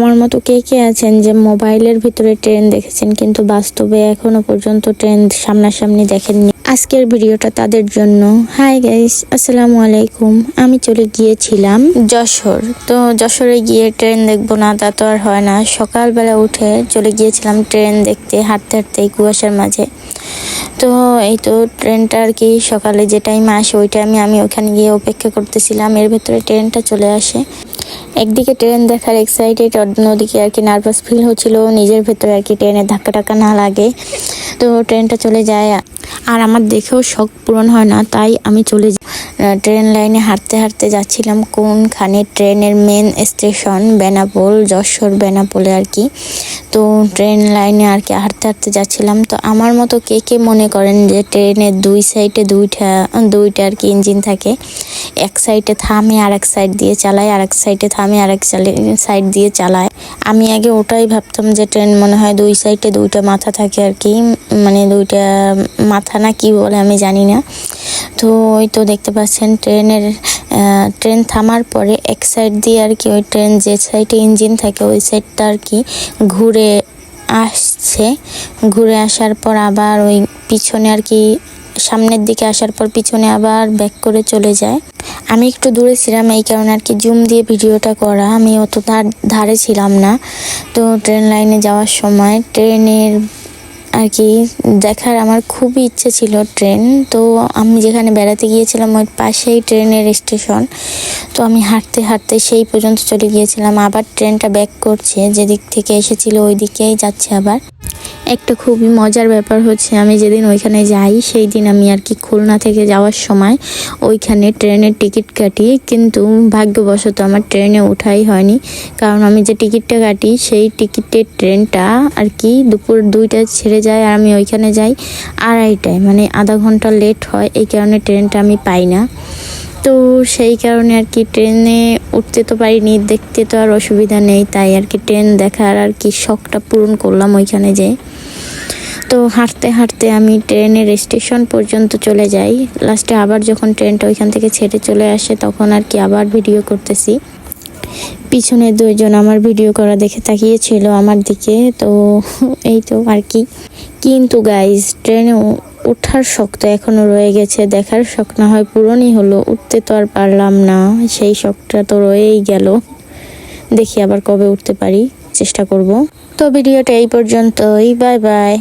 আমার মতো কে কে আছেন যে মোবাইলের ভিতরে ট্রেন দেখেছেন কিন্তু বাস্তবে এখনো পর্যন্ত ট্রেন সামনাসামনি দেখেননি? আজকের ভিডিওটা তাদের জন্য। হাই গাইস, আসসালামু আলাইকুম। আমি চলে গিয়েছিলাম যশোর। তো যশোরে গিয়ে ট্রেন দেখবো না তা তো আর হয় না। সকালবেলা উঠে চলে গিয়েছিলাম ট্রেন দেখতে, হাঁটতে হাঁটতে এই কুয়াশার মাঝে। তো এই তো ট্রেনটা আর কি সকালে যে টাইমে আসে ওই টাইমে আমি ওখানে গিয়ে অপেক্ষা করতেছিলাম। এর ভেতরে ট্রেনটা চলে আসে। একদিকে ট্রেন দেখার এক্সাইটেড, অন্যদিকে আর কি নার্ভাস ফিল হচ্ছিল নিজের ভেতরে আর কি ট্রেনের ধাক্কা টাক্কা না লাগে। তো ট্রেনটা চলে যায় আর আমার দেখেও শখ পূরণ হয় না, তাই আমি চলে ট্রেন লাইনে হাঁটতে হাঁটতে যাচ্ছিলাম কোনখানে ট্রেনের মেন স্টেশন বেনাপোল, যশোর বেনাপোলে আর কি। তো ট্রেন লাইনে আর কি হাঁটতে হাঁটতে যাচ্ছিলাম। তো আমার মতো কে কে মনে করেন যে ট্রেনের দুই সাইডে দুইটা আর কি ইঞ্জিন থাকে, এক সাইডে থামে আর এক সাইড দিয়ে চালায়, আর এক সাইডে থামে আর এক সাইড দিয়ে চালায়। আমি আগে ওটাই ভাবতাম যে ট্রেন মনে হয় দুই সাইডে দুইটা মাথা থাকে আর কি, মানে দুইটা মাথা না কি বলে আমি জানি না। তো ওই তো দেখতে পাচ্ছেন ট্রেন থামার পরে এক সাইড দিয়ে আর কি ওই ট্রেন যে সাইডে ইঞ্জিন থাকে ওই সাইডটা আর কি ঘুরে আসছে। ঘুরে আসার পর আবার ওই পিছনে আর কি সামনের দিকে আসার পর পিছনে আবার ব্যাক করে চলে যায়। আমি একটু দূরে ছিলাম এই কারণে আর কি জুম দিয়ে ভিডিওটা করা, আমি অত ধারে ছিলাম না। তো ট্রেন লাইনে যাওয়ার সময় ট্রেনের আর কি দেখার আমার খুবই ইচ্ছে ছিল ট্রেন। তো আমি যেখানে বেড়াতে গিয়েছিলাম ওই পাশেই ট্রেনের স্টেশন। তো আমি হাঁটতে হাঁটতে সেই পর্যন্ত চলে গিয়েছিলাম। আবার ট্রেনটা ব্যাক করছে, যেদিক থেকে এসেছিল ওই দিকেই যাচ্ছে আবার। একটা খুবই মজার ব্যাপার হচ্ছে আমি যেদিন ওইখানে যাই সেই দিন আমি আর কি খুলনা থেকে যাওয়ার সময় ওইখানে ট্রেনের টিকিট কাটি, কিন্তু ভাগ্যবশত আমার ট্রেনে ওঠাই হয়নি। কারণ আমি যে টিকিটটা কাটি সেই টিকিটের ট্রেনটা আর কি দুপুর 2টায় ছেড়ে যায় আর আমি ওইখানে যাই 2:30টায়, মানে আধা ঘন্টা লেট হয়। এই কারণে ট্রেনটা আমি পাই না। তো সেই কারণে আর কি ট্রেনে উঠতে তো পারিনি, দেখতে তো আর অসুবিধা নেই, তাই আর কি ট্রেন দেখার আর কি শখটা পূরণ করলাম ওইখানে যেয়ে। তো হাঁটতে হাঁটতে আমি ট্রেনের স্টেশন পর্যন্ত চলে যাই। লাস্টে আবার যখন ট্রেনটা ওইখান থেকে ছেড়ে চলে আসে তখন আর কি আবার ভিডিও করতেছি। পিছনে দুইজন আমার ভিডিও করা দেখে তাকিয়েছিল আমার দিকে। তো এই তো আর কি। কিন্তু গাইজ ট্রেনে ওঠার শখ তো এখনো রয়ে গেছে, দেখার শখ না হয় পূরণই হলো, উঠতে তো আর পারলাম না, সেই শখটা তো রয়েই গেল। দেখি আবার কবে উঠতে পারি, চেষ্টা করব। তো ভিডিওটা এই পর্যন্তই, বাই বাই।